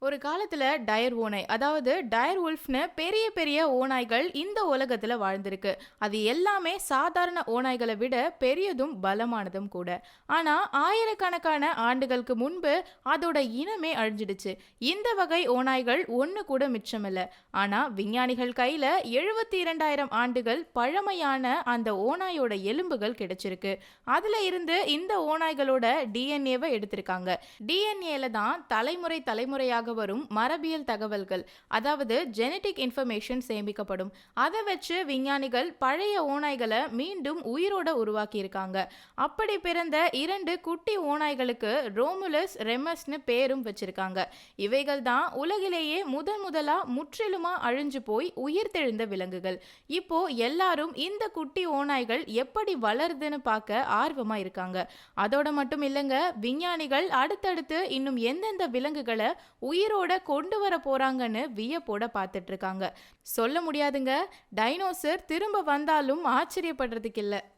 ஒரு காலத்துல டயர் ஓநாய், அதாவது டயர் உல்ஃப்னு பெரிய பெரிய ஓநாய்கள் இந்த உலகத்துல வாழ்ந்திருக்கு. அது எல்லாமே சாதாரண ஓநாய்களை விட பெரியதும் பலமானதும் கூட. ஆனா ஆயிரக்கணக்கான ஆண்டுகளுக்கு முன்பு அதோட இனமே அழிஞ்சிடுச்சு. இந்த வகை ஓநாய்கள் ஒண்ணு கூட மிச்சமில்ல. ஆனா விஞ்ஞானிகள் கையில 72,000 ஆண்டுகள் பழமையான அந்த ஓநாயோட எலும்புகள் கிடைச்சிருக்கு. அதுல இருந்து இந்த ஓநாய்களோட டிஎன்ஏவை எடுத்திருக்காங்க. டிஎன்ஏல தான் தலைமுறை தலைமுறையாக வரும் மரபியல் தகவல்கள், அதாவது ஜெனடிக் இன்ஃபர்மேஷன் சேமிக்கப்படும். அதை வச்சு விஞ்ஞானிகள் பழைய ஓநாய்களை மீண்டும் உயிரோட உருவாக்கி இருக்காங்க. அப்படி பிறந்த 2 குட்டி ஓநாய்களுக்கு ரோமுலஸ் ரெமஸ்னு பேரும் வச்சிருக்காங்க. இவைகள் தான் உலகிலேயே முதலா முற்றிலுமா அழிஞ்சு போய் உயிர் தெழுந்த விலங்குகள். இப்போ எல்லாரும் இந்த குட்டி ஓநாய்கள் எப்படி வளருதுன்னு பார்க்க ஆர்வமா இருக்காங்க. அதோட மட்டும் இல்லைங்க, விஞ்ஞானிகள் அடுத்தடுத்து இன்னும் எந்தெந்த விலங்குகளை உயிரோட கொண்டு வர போறாங்கன்னு வியப்போட பார்த்துட்டு இருக்காங்க. சொல்ல முடியாதுங்க, டைனோசர் திரும்ப வந்தாலும் ஆச்சரியப்படுறதுக்கு இல்ல.